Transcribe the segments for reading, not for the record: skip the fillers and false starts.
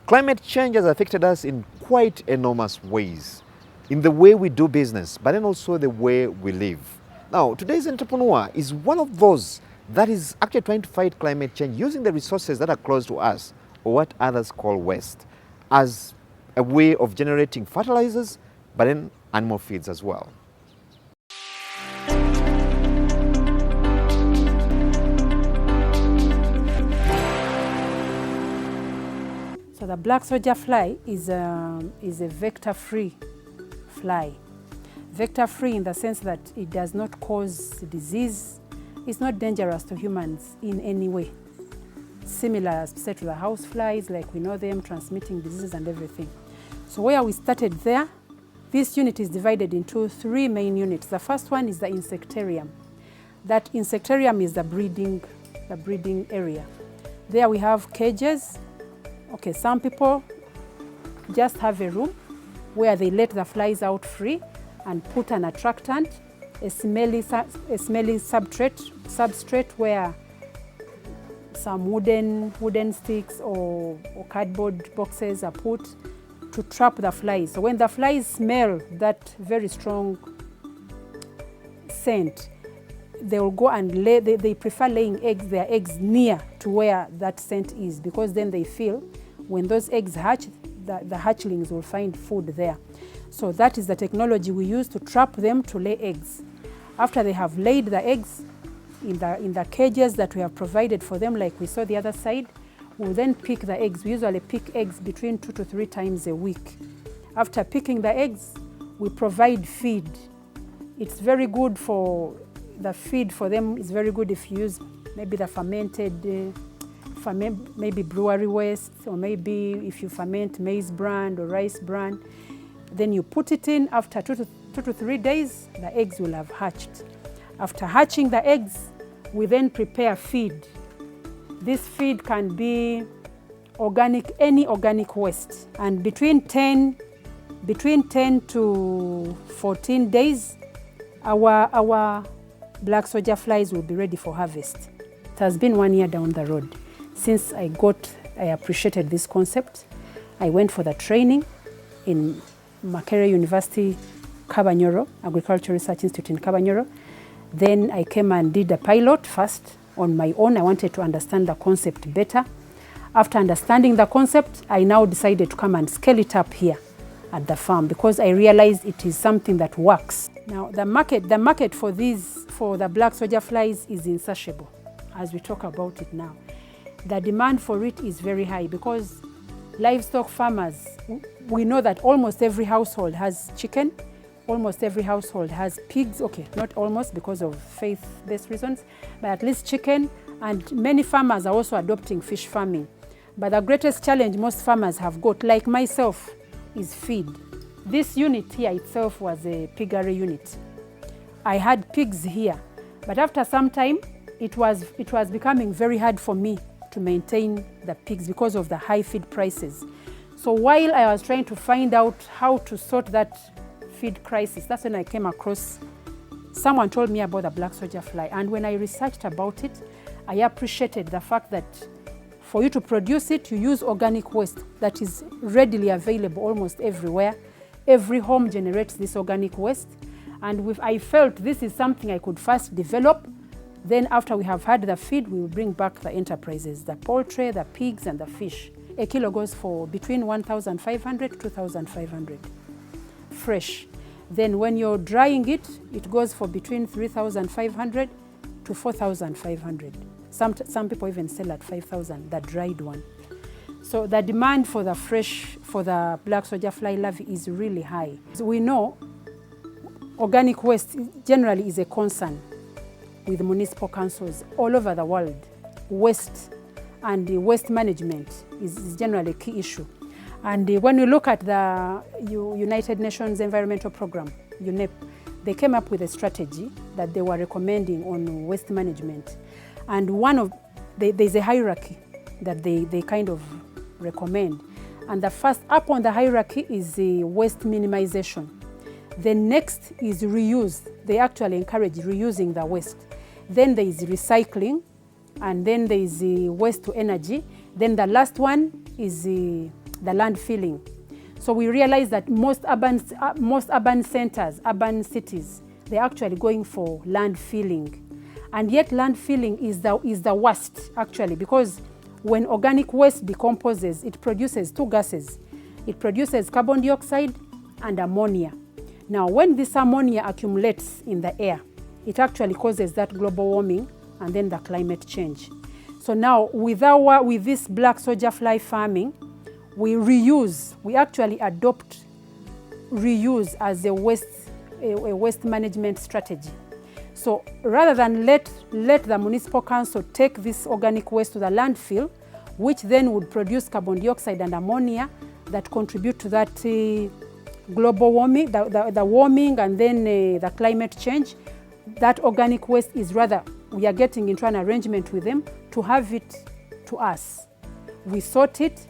Climate change has affected us in quite enormous ways, in the way we do business, but then also the way we live. Now, today's entrepreneur is one of those that is actually trying to fight climate change using the resources that are close to us, or what others call waste, as a way of generating fertilizers, but then animal feeds as well. So the black soldier fly is a vector-free fly. Vector-free in the sense that it does not cause disease. It's not dangerous to humans in any way. Similar, say, to the house flies, like we know them, transmitting diseases and everything. So where we started there, this unit is divided into 3 main units. The first one is the insectarium. That insectarium is the breeding area. There we have cages. Okay, some people just have a room where they let the flies out free and put an attractant, a smelly substrate where some wooden sticks or cardboard boxes are put to trap the flies. So when the flies smell that very strong scent, they will go and they prefer laying their eggs near to where that scent is, because then they feel when those eggs hatch, the hatchlings will find food there. So that is the technology we use to trap them to lay eggs. After they have laid the eggs in the cages that we have provided for them, like we saw the other side, we'll then pick the eggs. We usually pick eggs between 2 to 3 times a week. After picking the eggs, we provide feed. It's very good for the feed for them. It's very good if you use maybe the fermented, maybe brewery waste, or maybe if you ferment maize bran or rice bran, then you put it in. After 2 to 3 days, the eggs will have hatched. After hatching the eggs, we then prepare feed. This feed can be organic, any organic waste, and between 10 to 14 days, our black soldier flies will be ready for harvest. It has been 1 year down the road. Since I appreciated this concept, I went for the training in Makerere University, Kabanyoro, Agricultural Research Institute in Kabanyoro. Then I came and did a pilot first on my own. I wanted to understand the concept better. After understanding the concept, I now decided to come and scale it up here at the farm, because I realized it is something that works. Now the market for the black soldier flies is insatiable, as we talk about it now. The demand for it is very high, because livestock farmers, we know that almost every household has chicken, almost every household has pigs. Okay, not almost because of faith-based reasons, but at least chicken, and many farmers are also adopting fish farming. But the greatest challenge most farmers have got, like myself, is feed. This unit here itself was a piggery unit. I had pigs here, but after some time, it was becoming very hard for me to maintain the pigs because of the high feed prices. So while I was trying to find out how to sort that feed crisis, that's when I came across, someone told me about the black soldier fly. And when I researched about it, I appreciated the fact that for you to produce it, you use organic waste that is readily available almost everywhere. Every home generates this organic waste. And I felt this is something I could first develop. Then after we have had the feed, we will bring back the enterprises, the poultry, the pigs, and the fish. A kilo goes for between 1,500 to 2,500, fresh. Then when you're drying it, it goes for between 3,500 to 4,500. Some people even sell at 5,000, the dried one. So the demand for the black soldier fly larvae is really high. So we know organic waste generally is a concern with municipal councils all over the world. Waste and waste management is generally a key issue. And when you look at the United Nations Environmental Program, UNEP, they came up with a strategy that they were recommending on waste management. And there's a hierarchy that they kind of recommend. And the first up on the hierarchy is the waste minimization. The next is reuse. They actually encourage reusing the waste. Then there is recycling, and then there is the waste to energy. Then the last one is the land filling. So we realize that most urban centers, urban cities, they're actually going for land filling. And yet land filling is the worst, actually, because when organic waste decomposes, it produces two gases. It produces carbon dioxide and ammonia. Now, when this ammonia accumulates in the air, it actually causes that global warming and then the climate change. So now, with this black soldier fly farming, we actually adopt reuse as a waste management strategy. So rather than let the municipal council take this organic waste to the landfill, which then would produce carbon dioxide and ammonia that contribute to that global warming, the warming and then the climate change, that organic waste is rather, we are getting into an arrangement with them to have it to us. We sort it,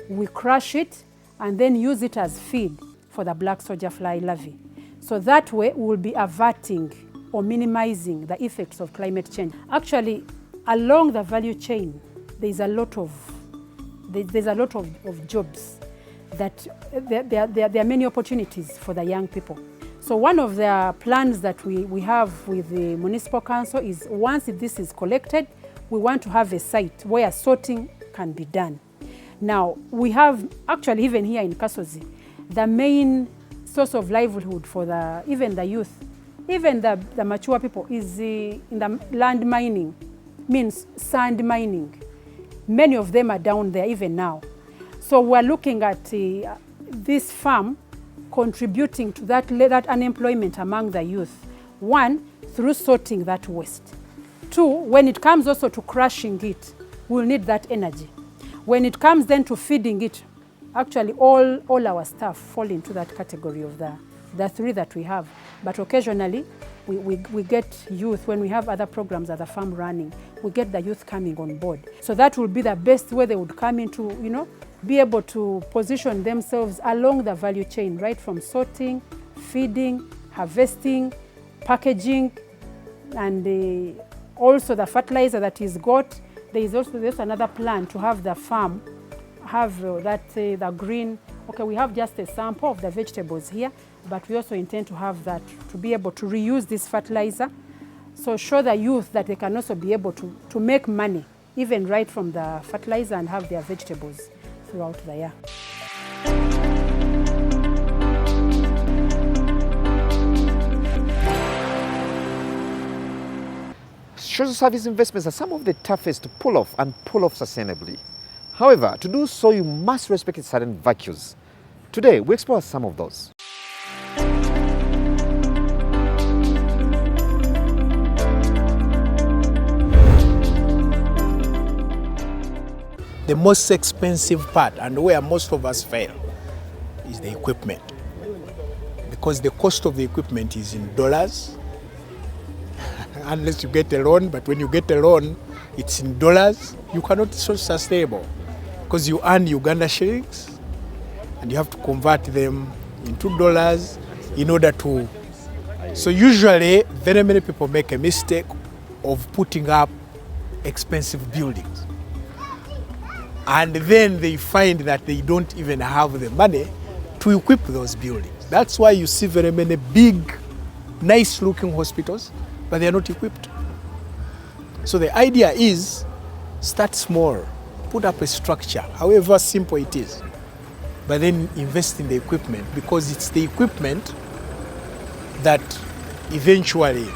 we crush it, and then use it as feed for the black soldier fly larvae. So that way we will be averting or minimizing the effects of climate change. Actually, along the value chain, there's a lot of jobs that there are many opportunities for the young people. So one of the plans that we have with the municipal council is once this is collected, we want to have a site where sorting can be done. Now, we have actually even here in Kasozi, the main source of livelihood for even the youth, even the mature people is in the land mining, means sand mining. Many of them are down there even now. So we're looking at this farm contributing to that unemployment among the youth. One, through sorting that waste. Two, when it comes also to crushing it, we'll need that energy. When it comes then to feeding it, actually all our staff fall into that category of the three that we have. But occasionally, we get youth, when we have other programs at the farm running, we get the youth coming on board. So that will be the best way they would come into, be able to position themselves along the value chain, right from sorting, feeding, harvesting, packaging, and also the fertilizer that is got. There's another plan to have the farm have the green. Okay, we have just a sample of the vegetables here, but we also intend to have that to be able to reuse this fertilizer. So show the youth that they can also be able to make money, even right from the fertilizer, and have their vegetables throughout the year. Social service investments are some of the toughest to pull off and pull off sustainably. However, to do so, you must respect certain virtues. Today, we explore some of those. The most expensive part, and where most of us fail, is the equipment. Because the cost of the equipment is in dollars, unless you get a loan, but when you get a loan, it's in dollars. You cannot be so sustainable because you earn Uganda shillings and you have to convert them into dollars in order to. So usually, very many people make a mistake of putting up expensive buildings. And then they find that they don't even have the money to equip those buildings. That's why you see very many big, nice-looking hospitals, but they are not equipped. So the idea is, start small, put up a structure, however simple it is, but then invest in the equipment, because it's the equipment that eventually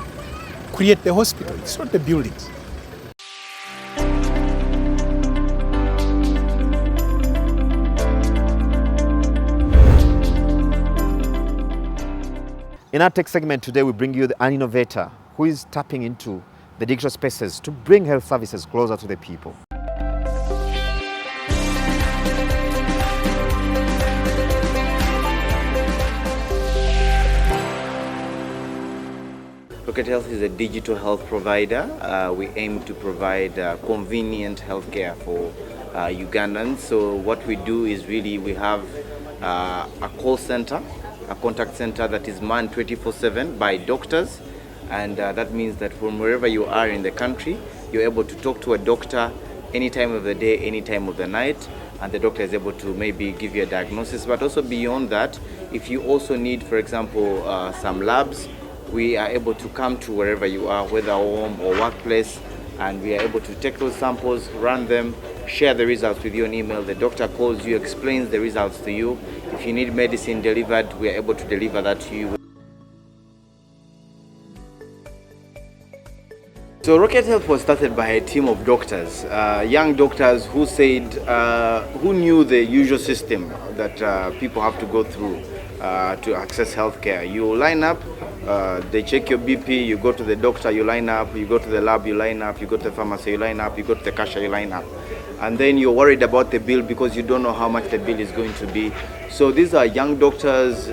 create the hospital. It's not the buildings. In our tech segment today, we bring you an innovator who is tapping into the digital spaces to bring health services closer to the people. Rocket Health is a digital health provider. We aim to provide convenient healthcare for Ugandans. So what we do is really we have a call center, a contact center that is manned 24/7 by doctors, and that means that from wherever you are in the country, you're able to talk to a doctor any time of the day, any time of the night, and the doctor is able to maybe give you a diagnosis. But also beyond that, if you also need, for example, some labs, we are able to come to wherever you are, whether home or workplace, and we are able to take those samples, run them, share the results with you on email. The doctor calls you, explains the results to you. If you need medicine delivered, we are able to deliver that to you. So Rocket Health was started by a team of doctors, young doctors who said, who knew the usual system that people have to go through to access healthcare. You line up, they check your BP, you go to the doctor, you line up, you go to the lab, you line up, you go to the pharmacy, you line up, you go to the cashier, you line up. And then you're worried about the bill because you don't know how much the bill is going to be. So these are young doctors,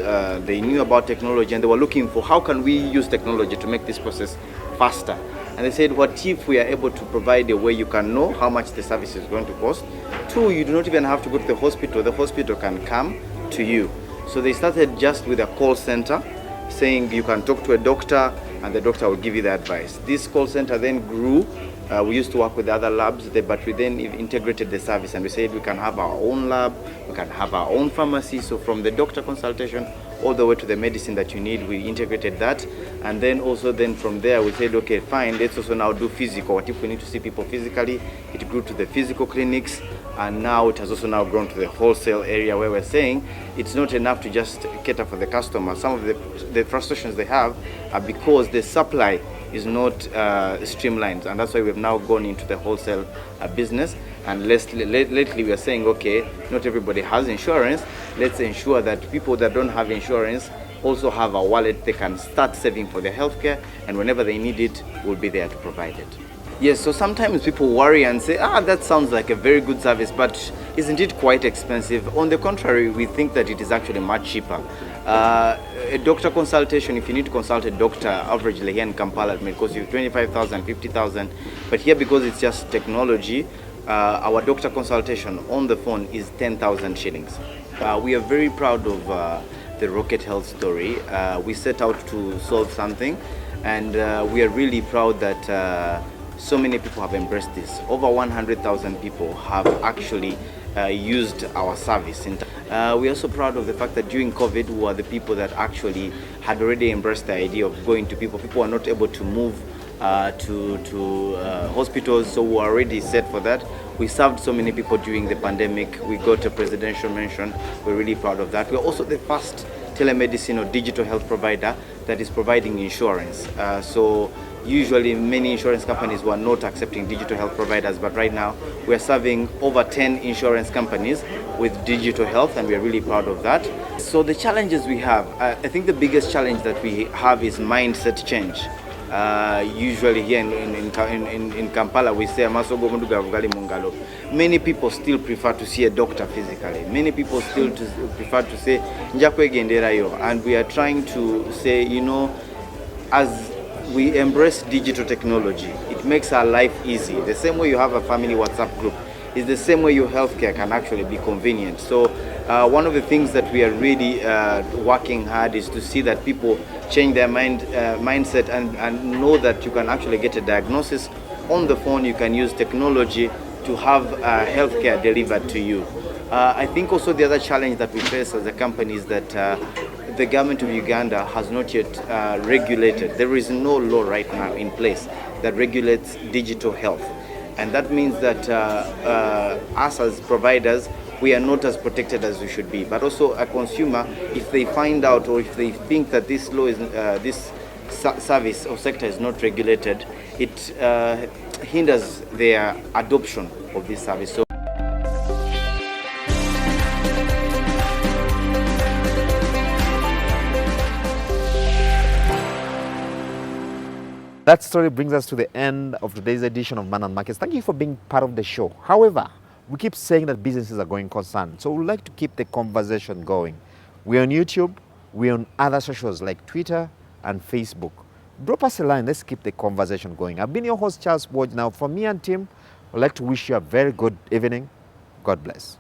they knew about technology and they were looking for how can we use technology to make this process faster. And they said, what if we are able to provide a way you can know how much the service is going to cost? 2, you do not even have to go to the hospital can come to you. So they started just with a call center, saying you can talk to a doctor and the doctor will give you the advice. This call center then grew. We used to work with other labs, but we then integrated the service and we said we can have our own lab, we can have our own pharmacy. So from the doctor consultation all the way to the medicine that you need, we integrated that. And then also then from there we said, okay, fine, let's also now do physical. What if we need to see people physically? It grew to the physical clinics, and now it has also now grown to the wholesale area where we're saying it's not enough to just cater for the customer. Some of the frustrations they have are because the supply is not streamlined, and that's why we've now gone into the wholesale business. And lately we are saying, okay, not everybody has insurance. Let's ensure that people that don't have insurance also have a wallet they can start saving for their healthcare, and whenever they need it, we'll be there to provide it. Yes, so sometimes people worry and say, that sounds like a very good service, but isn't it quite expensive? On the contrary, we think that it is actually much cheaper. A doctor consultation, if you need to consult a doctor, averagely here in Kampala, it may cost you 25,000, 50,000. But here, because it's just technology, our doctor consultation on the phone is 10,000 shillings. We are very proud of the Rocket Health story. We set out to solve something, and we are really proud that so many people have embraced this. Over 100,000 people have actually used our service. We are also proud of the fact that during COVID, we were the people that actually had already embraced the idea of going to people. People are not able to move to hospitals, so we were already set for that. We served so many people during the pandemic. We got a presidential mention. We're really proud of that. We're also the first telemedicine or digital health provider that is providing insurance. So usually many insurance companies were not accepting digital health providers, but right now we're serving over 10 insurance companies with digital health, and we're really proud of that. So the challenges we have, I think the biggest challenge that we have is mindset change. Usually here in Kampala we say many people still prefer to see a doctor physically. Many people still prefer to say and we are trying to say, as we embrace digital technology, it makes our life easy. The same way you have a family WhatsApp group is the same way your healthcare can actually be convenient. So one of the things that we are really working hard is to see that people change their mindset and know that you can actually get a diagnosis on the phone. You can use technology to have healthcare delivered to you. I think also the other challenge that we face as a company is that the government of Uganda has not yet regulated. There is no law right now in place that regulates digital health. And that means that us as providers, we are not as protected as we should be. But also a consumer, if they find out or if they think that this law is, this service or sector is not regulated, it hinders their adoption of this service. So that story brings us to the end of today's edition of Money and Markets. Thank you for being part of the show. However, we keep saying that businesses are going concerned, so we'd like to keep the conversation going. We're on YouTube, we're on other socials like Twitter and Facebook. Drop us a line, let's keep the conversation going. I've been your host, Charles Woj. Now, from me and team, I'd like to wish you a very good evening. God bless.